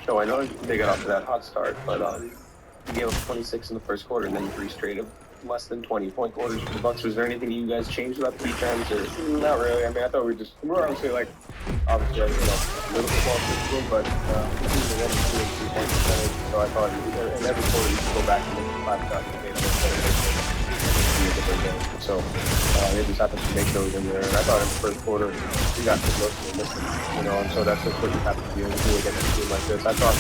Joe, I know they got off to that hot start, but you gave up 26 in the first quarter, and then 3 straight of less than 20-point quarters for the Bucks. Was there anything you guys changed about the defense, or not really? I mean, I thought we were obviously like obviously a little bit more physical, but even one 2 and 3 point percentage. So I thought in every quarter you could go back and look at 5 shots and make those a different game. So they just happened to make those in there. And I thought in the first quarter we got the most and missed them, and so that's just what you have to do against a team like this. I thought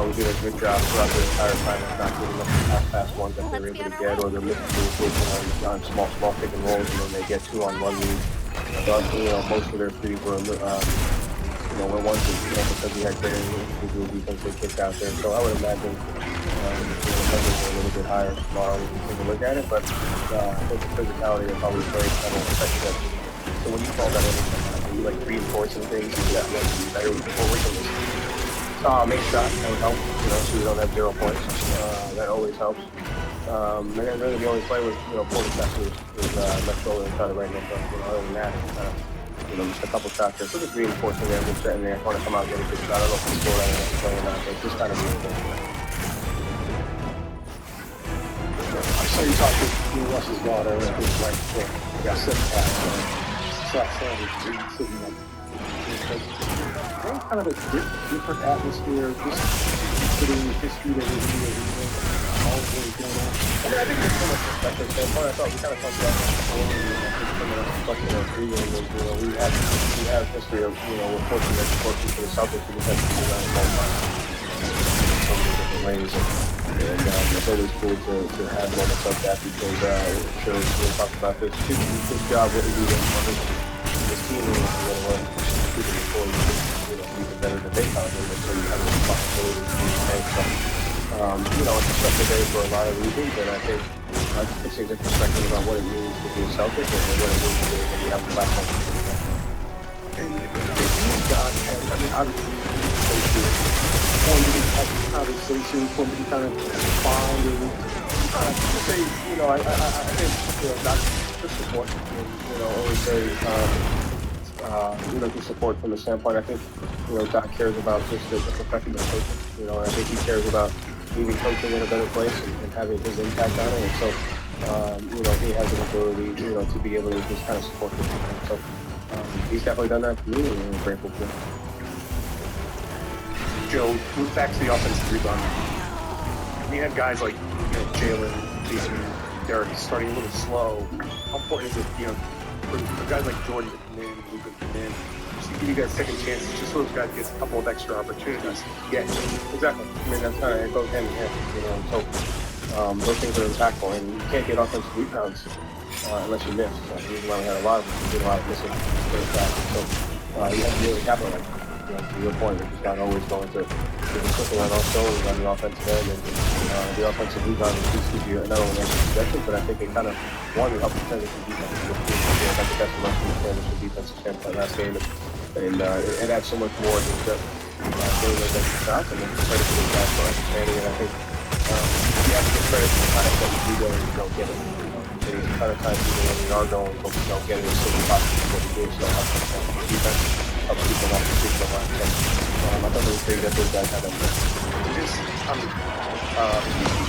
we did a good job throughout the entire time of not getting up the pass ones that they were able to get, or they're missing communication on small pick and rolls, and then they get 2-on-1 leads. But most of their threes were were ones that, because we had great individual defense, they kicked out there. So I would imagine the numbers are a little bit higher tomorrow when you take a look at it. But I think the physicality of how we played kind of affected that. So when you call that in, are you like reinforcing things that make you better before we can make shots? That would help, so we don't have 0 points. That always helps. And then really the only play was, Porter Kessler was left shoulder and kind of right next up. Other than that, just a couple shots there. So just reinforcing them, just sitting there, want to come out and get a good shot. I don't know if we score that play or not, but just kind of reinforcing that. I saw you talk to Russ's daughter, and it was like, got sitting at Zach Sanders, sitting up. Kind of a different atmosphere, just considering the history that we're doing, all of what is going on. I think there's so much perspective standpoint. I thought we kind of talked about that before. From a pregame is, we have history of, we're fortunate for the Celtics to just have to do that in one month. So many different ways. And it's always cool to have moments like that because it shows, we talked about this job, what we do this team is before even better than they found them, and so you have the responsibility to do things. So, it's a special day for a lot of reasons, and I think it puts things in perspective about what it means to be a Celtic and what it means to be when you have a platform. And you've got, obviously, formative type of conversation, formative kind of find, and to say, I think, not just support, always say, the support from the standpoint. I think, Doc cares about just the perfecting the coaching. I think he cares about leaving coaching in a better place and having his impact on it. And so, he has an ability, to be able to just kind of support the team. So, he's definitely done that for me, and I'm grateful for it. Joe, move back to the offensive rebound. When you have guys like, Jalen, Jason, Derek starting a little slow, how important is it, for guys like Jordan to come in, Luka to come in, just to give you guys second chances, just so those guys get a couple of extra opportunities? Yeah, exactly. I mean, that's kind of, it goes hand in hand, so those things are impactful, and you can't get offensive rebounds unless you miss. So the reason why we had a lot of them, we did a lot of missing very fast. So you have to really capitalize. To your point, we're just not always going to be clicking on all cylinders on the offensive end, and the offensive rebound just gives you not only extra possession, but I think it kind of, one, it helps defend the defense. Got the best of us from the defensive standpoint last game, and it adds so much more than just getting those extra shots, and then credit to the guys for understanding it. I think you have to give credit to the times that we do go and we don't get it. There's a ton of times even when we are going, but we don't get it. It's still possible what we do, so helps the defense, helps people off the street so much. So I thought it was great that those guys had that. You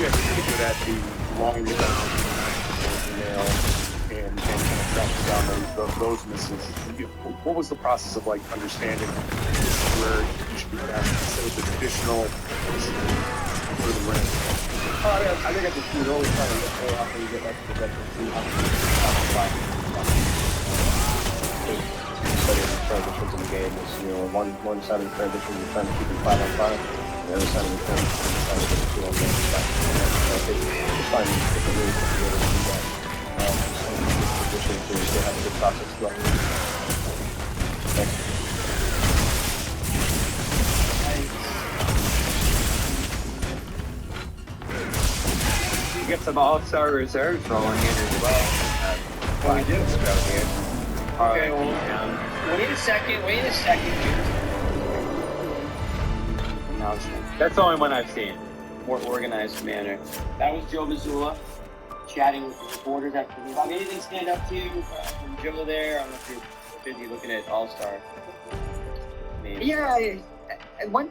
guys are pretty good at the long rebound, and kind of tracking down those misses. What was the process of understanding this is where you should be passing instead of the traditional for the rim? I think you're always trying to look how can you get extra possession, see how can you find transitions in the game is, one side of the transition you're trying to keep it 5-on-5, the other side of the transition you're trying to get it 2-on-1. So I think just finding different ways to be able to do that. To have a good process throughout. Thanks. You get some all-star reserves rolling in as well. We do. Okay, well, wait a second. That's the only one I've seen. More organized manner. That was Joe Mazzulla chatting with the reporters after the game. Anything stand up to you from Joe there? I don't know if you're busy looking at all-star names. Yeah, one